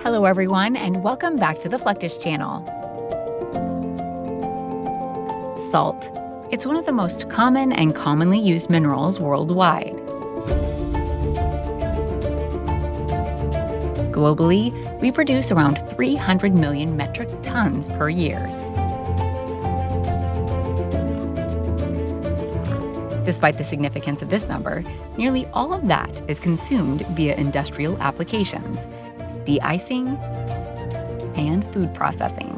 Hello everyone, and welcome back to the Fluctus channel. Salt. It's one of the most common and commonly used minerals worldwide. Globally, we produce around 300 million metric tons per year. Despite the significance of this number, nearly all of that is consumed via industrial applications, de-icing, and food processing.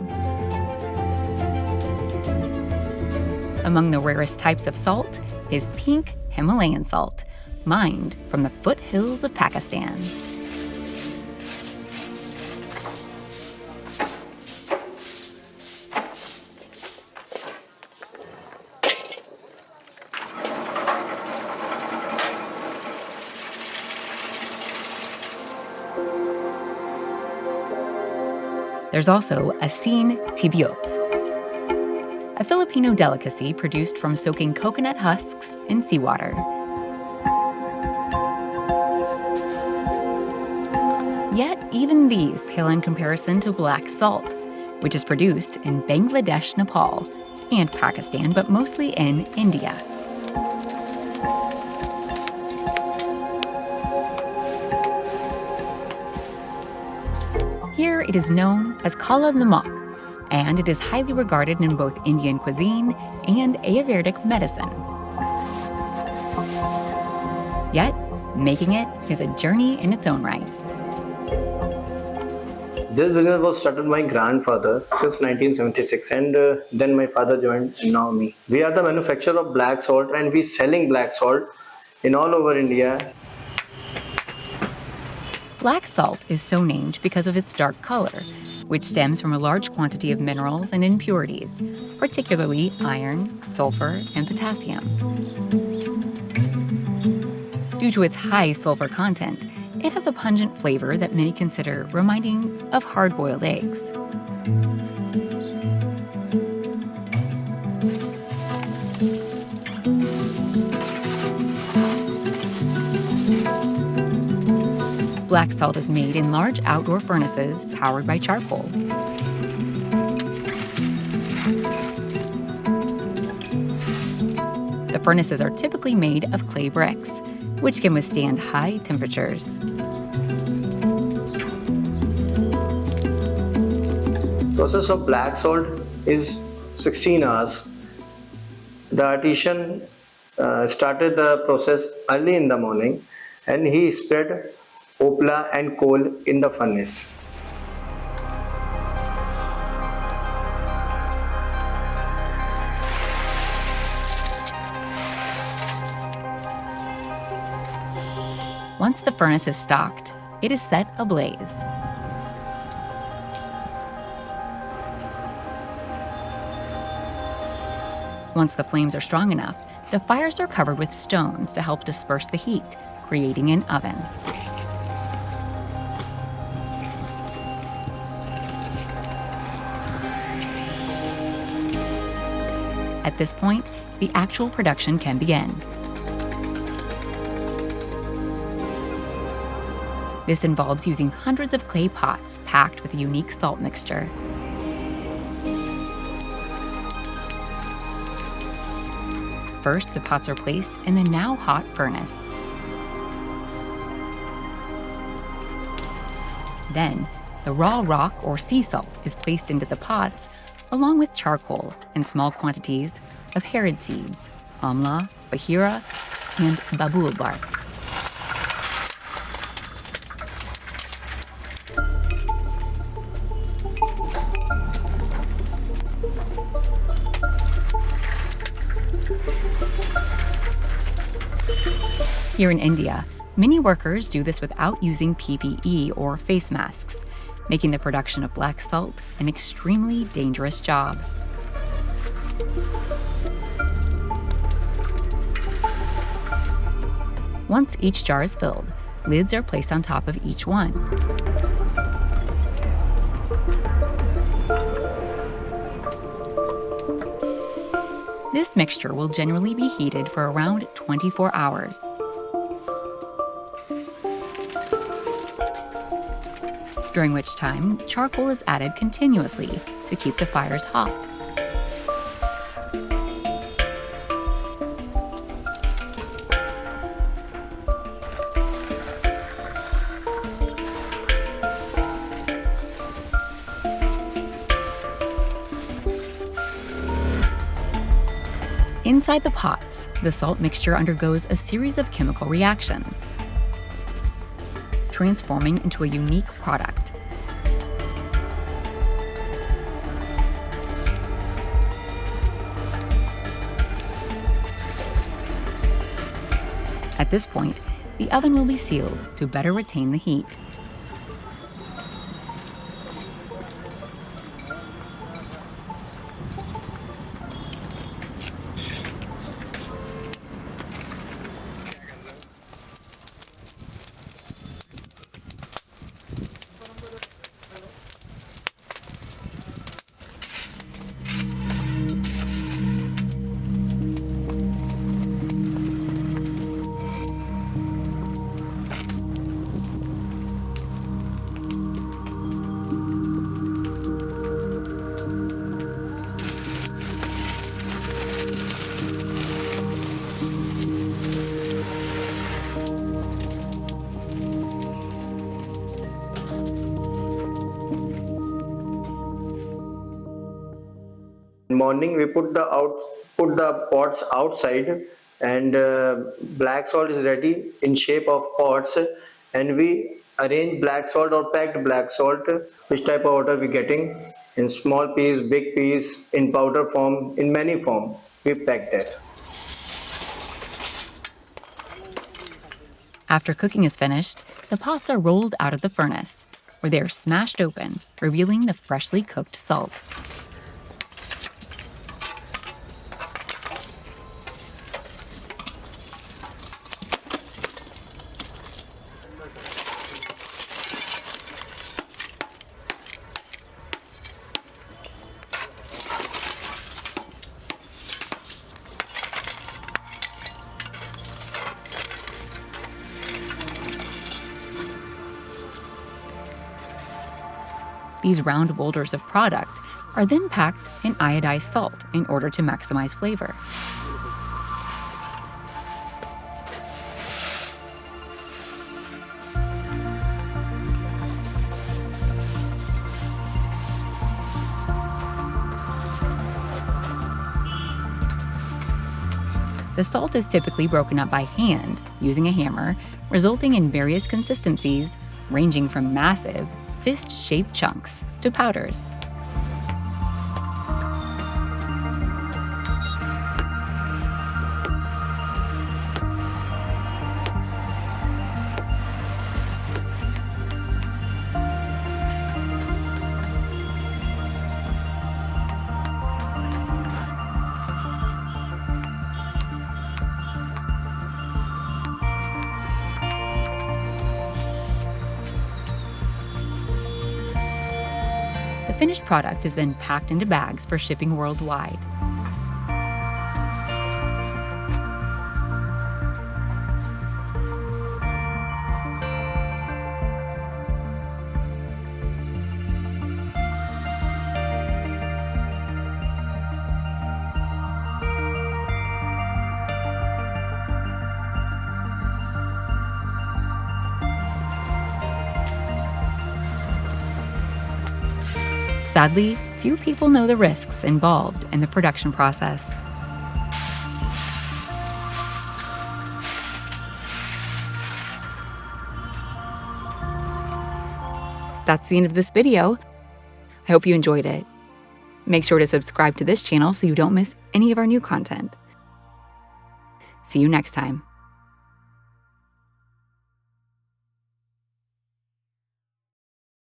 Among the rarest types of salt is pink Himalayan salt, mined from the foothills of Pakistan. There's also asin tibiok, a Filipino delicacy produced from soaking coconut husks in seawater. Yet, even these pale in comparison to black salt, which is produced in Bangladesh, Nepal, and Pakistan, but mostly in India. Here it is known as kala namak, and it is highly regarded in both Indian cuisine and Ayurvedic medicine. Yet, making it is a journey in its own right. This business was started by my grandfather since 1976, and then my father joined, and now me. We are the manufacturer of black salt, and we selling black salt in all over India. Black salt is so named because of its dark color, which stems from a large quantity of minerals and impurities, particularly iron, sulfur, and potassium. Due to its high sulfur content, it has a pungent flavor that many consider reminding of hard-boiled eggs. Black salt is made in large outdoor furnaces powered by charcoal. The furnaces are typically made of clay bricks, which can withstand high temperatures. Process of black salt is 16 hours. The artisan started the process early in the morning, and he spread opla and coal in the furnace. Once the furnace is stocked, it is set ablaze. Once the flames are strong enough, the fires are covered with stones to help disperse the heat, creating an oven. At this point, the actual production can begin. This involves using hundreds of clay pots packed with a unique salt mixture. First, the pots are placed in the now hot furnace. Then, the raw rock or sea salt is placed into the pots, along with charcoal and small quantities of herod seeds, amla, bahira, and babul bark. Here in India, many workers do this without using PPE or face masks, making the production of black salt an extremely dangerous job. Once each jar is filled, lids are placed on top of each one. This mixture will generally be heated for around 24 hours. during which time charcoal is added continuously to keep the fires hot. Inside the pots, the salt mixture undergoes a series of chemical reactions, transforming into a unique product. At this point, the oven will be sealed to better retain the heat. In morning we put the pots outside, and black salt is ready in shape of pots, and we arrange black salt or packed black salt, which type of water we getting, in small piece, big piece, in powder form, in many form we pack that. After cooking is finished, the pots are rolled out of the furnace, where they are smashed open, revealing the freshly cooked salt. These round boulders of product are then packed in iodized salt in order to maximize flavor. The salt is typically broken up by hand using a hammer, resulting in various consistencies ranging from massive, fist-shaped chunks to powders. The finished product is then packed into bags for shipping worldwide. Sadly, few people know the risks involved in the production process. That's the end of this video. I hope you enjoyed it. Make sure to subscribe to this channel so you don't miss any of our new content. See you next time.